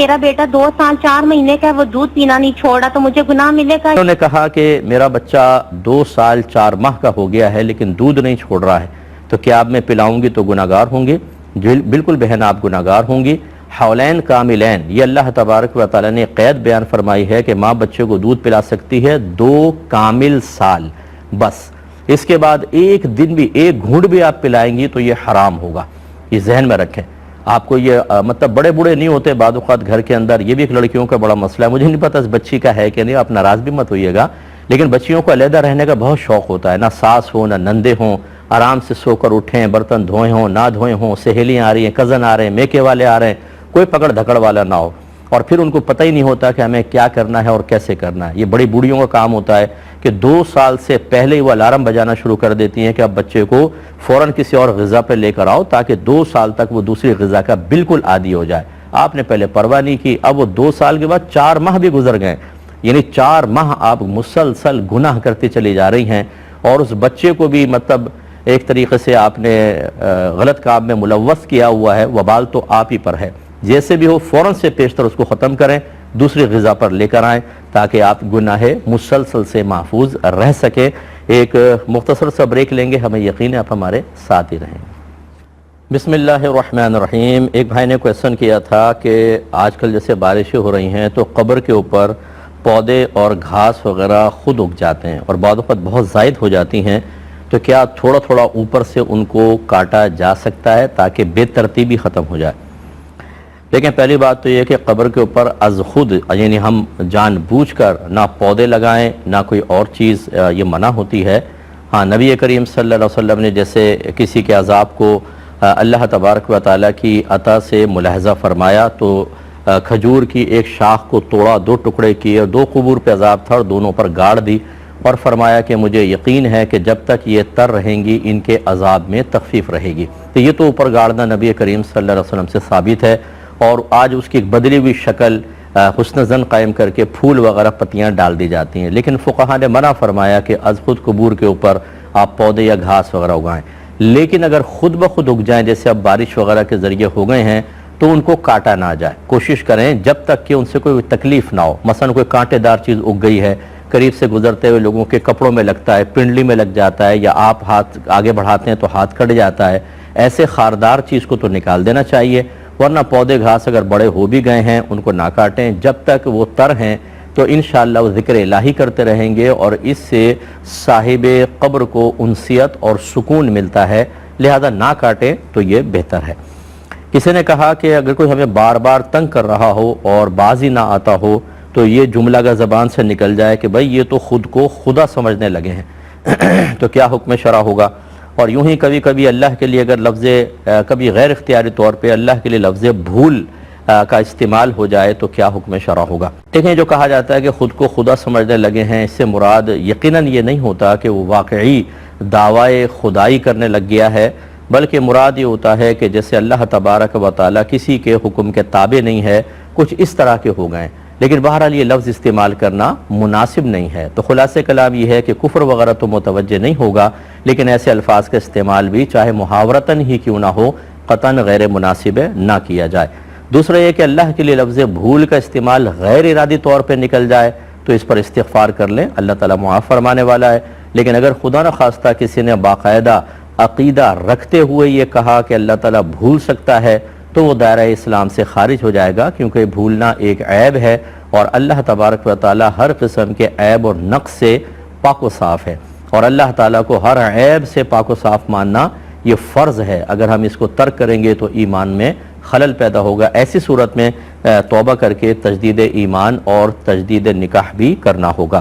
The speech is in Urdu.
میرا بیٹا 2 سال 4 مہینے کا ہے، وہ دودھ پینا نہیں چھوڑ رہا، تو مجھے گناہ ملے گا؟ انہوں نے کہا کہ میرا بچہ 2 سال 4 ماہ کا ہو گیا ہے لیکن دودھ نہیں چھوڑ رہا ہے، تو کیا اب میں پلاؤں گی تو گناہگار ہوں گی؟ بالکل بہن، آپ گناہگار ہوں گی۔ حولین کاملین، یہ اللہ تبارک و تعالیٰ نے قید بیان فرمائی ہے کہ ماں بچے کو دودھ پلا سکتی ہے 2 کامل سال بس، اس کے بعد ایک دن بھی، ایک گھونٹ بھی آپ پلائیں گی تو یہ حرام ہوگا۔ یہ ذہن میں رکھیں۔ آپ کو یہ مطلب بڑے بوڑھے نہیں ہوتے بعض اوقات گھر کے اندر، یہ بھی ایک لڑکیوں کا بڑا مسئلہ ہے، مجھے نہیں پتہ اس بچی کا ہے کہ نہیں، آپ ناراض بھی مت ہوئیے گا، لیکن بچیوں کو علیحدہ رہنے کا بہت شوق ہوتا ہے، نہ ساس ہو نہ نندے ہوں، آرام سے سو کر اٹھیں، برتن دھوئے ہوں نہ دھوئے ہوں، سہیلیاں آ رہی ہیں، کزن آ رہے ہیں، میکے والے آ رہے ہیں، کوئی پکڑ دھکڑ والا نہ ہو، اور پھر ان کو پتہ ہی نہیں ہوتا کہ ہمیں کیا کرنا ہے اور کیسے کرنا ہے۔ یہ بڑی بوڑھیوں کا کام ہوتا ہے کہ 2 سال سے پہلے ہی وہ الارم بجانا شروع کر دیتی ہیں کہ اب بچے کو فوراً کسی اور غذا پہ لے کر آؤ تاکہ 2 سال تک وہ دوسری غذا کا بالکل عادی ہو جائے۔ آپ نے پہلے پرواہ نہیں کی، اب وہ 2 سال کے بعد 4 ماہ بھی گزر گئے، یعنی 4 ماہ آپ مسلسل گناہ کرتے چلی جا رہی ہیں، اور اس بچے کو بھی مطلب ایک طریقے سے آپ نے غلط کام میں ملوث کیا ہوا ہے، وبال تو آپ ہی پر ہے۔ جیسے بھی ہو فوراً سے پیشتر اس کو ختم کریں، دوسری غذا پر لے کر آئیں تاکہ آپ گناہ مسلسل سے محفوظ رہ سکیں۔ ایک مختصر سا بریک لیں گے، ہمیں یقین ہے آپ ہمارے ساتھ ہی رہیں گے۔ بسم اللہ الرحمن الرحیم۔ ایک بھائی نے کویسچن کیا تھا کہ آج کل جیسے بارشیں ہو رہی ہیں تو قبر کے اوپر پودے اور گھاس وغیرہ خود اگ جاتے ہیں اور بعض اوقات بہت زائد ہو جاتی ہیں، تو کیا تھوڑا تھوڑا اوپر سے ان کو کاٹا جا سکتا ہے تاکہ بے ترتیبی ختم ہو جائے؟ لیکن پہلی بات تو یہ کہ قبر کے اوپر از خود، یعنی ہم جان بوجھ کر نہ پودے لگائیں نہ کوئی اور چیز، یہ منع ہوتی ہے۔ ہاں، نبی کریم صلی اللہ علیہ وسلم نے جیسے کسی کے عذاب کو اللہ تبارک و تعالیٰ کی عطا سے ملاحظہ فرمایا تو کھجور کی ایک شاخ کو توڑا، 2 ٹکڑے کیے، اور 2 قبور پہ عذاب تھا اور دونوں پر گاڑ دی، اور فرمایا کہ مجھے یقین ہے کہ جب تک یہ تر رہیں گی ان کے عذاب میں تخفیف رہے گی۔ تو یہ تو اوپر گاڑنا نبی کریم صلی اللہ علیہ وسلم سے ثابت ہے، اور آج اس کی ایک بدلی ہوئی شکل حسن زن قائم کر کے پھول وغیرہ پتیاں ڈال دی جاتی ہیں، لیکن فقہا نے منع فرمایا کہ از خود قبور کے اوپر آپ پودے یا گھاس وغیرہ اگائیں۔ لیکن اگر خود بخود اگ جائیں، جیسے اب بارش وغیرہ کے ذریعے ہو گئے ہیں، تو ان کو کاٹا نہ جائے، کوشش کریں جب تک کہ ان سے کوئی تکلیف نہ ہو۔ مثلا کوئی کانٹے دار چیز اگ گئی ہے، قریب سے گزرتے ہوئے لوگوں کے کپڑوں میں لگتا ہے، پنڈلی میں لگ جاتا ہے، یا آپ ہاتھ آگے بڑھاتے ہیں تو ہاتھ کٹ جاتا ہے، ایسے خاردار چیز کو تو نکال دینا چاہیے، ورنہ پودے گھاس اگر بڑے ہو بھی گئے ہیں ان کو نہ کاٹیں، جب تک وہ تر ہیں تو انشاءاللہ وہ ذکر الہی کرتے رہیں گے، اور اس سے صاحب قبر کو انسیت اور سکون ملتا ہے، لہذا نہ کاٹیں تو یہ بہتر ہے۔ کسی نے کہا کہ اگر کوئی ہمیں بار بار تنگ کر رہا ہو اور بازی نہ آتا ہو تو یہ جملہ اگر زبان سے نکل جائے کہ بھائی یہ تو خود کو خدا سمجھنے لگے ہیں تو کیا حکم شرع ہوگا؟ اور یوں ہی کبھی کبھی اللہ کے لیے اگر لفظ کبھی غیر اختیاری طور پہ اللہ کے لیے لفظ بھول کا استعمال ہو جائے تو کیا حکم شرع ہوگا؟ دیکھیں، جو کہا جاتا ہے کہ خود کو خدا سمجھنے لگے ہیں، اس سے مراد یقیناً یہ نہیں ہوتا کہ وہ واقعی دعوی خدائی کرنے لگ گیا ہے، بلکہ مراد یہ ہوتا ہے کہ جیسے اللہ تبارک و تعالیٰ کسی کے حکم کے تابع نہیں ہے، کچھ اس طرح کے ہو گئے، لیکن بہرحال یہ لفظ استعمال کرنا مناسب نہیں ہے۔ تو خلاصہ کلام یہ ہے کہ کفر وغیرہ تو متوجہ نہیں ہوگا، لیکن ایسے الفاظ کا استعمال بھی چاہے محاورتاً ہی کیوں نہ ہو، قطعاً غیر مناسب نہ کیا جائے۔ دوسرا یہ کہ اللہ کے لیے لفظ بھول کا استعمال غیر ارادی طور پہ نکل جائے تو اس پر استغفار کر لیں، اللہ تعالیٰ معاف فرمانے والا ہے، لیکن اگر خدا نخواستہ کسی نے باقاعدہ عقیدہ رکھتے ہوئے یہ کہا کہ اللہ تعالیٰ بھول سکتا ہے تو وہ دائرہ اسلام سے خارج ہو جائے گا، کیونکہ بھولنا ایک عیب ہے، اور اللہ تبارک و تعالیٰ ہر قسم کے عیب اور نقص سے پاک و صاف ہے، اور اللہ تعالیٰ کو ہر عیب سے پاک و صاف ماننا یہ فرض ہے۔ اگر ہم اس کو ترک کریں گے تو ایمان میں خلل پیدا ہوگا، ایسی صورت میں توبہ کر کے تجدید ایمان اور تجدید نکاح بھی کرنا ہوگا۔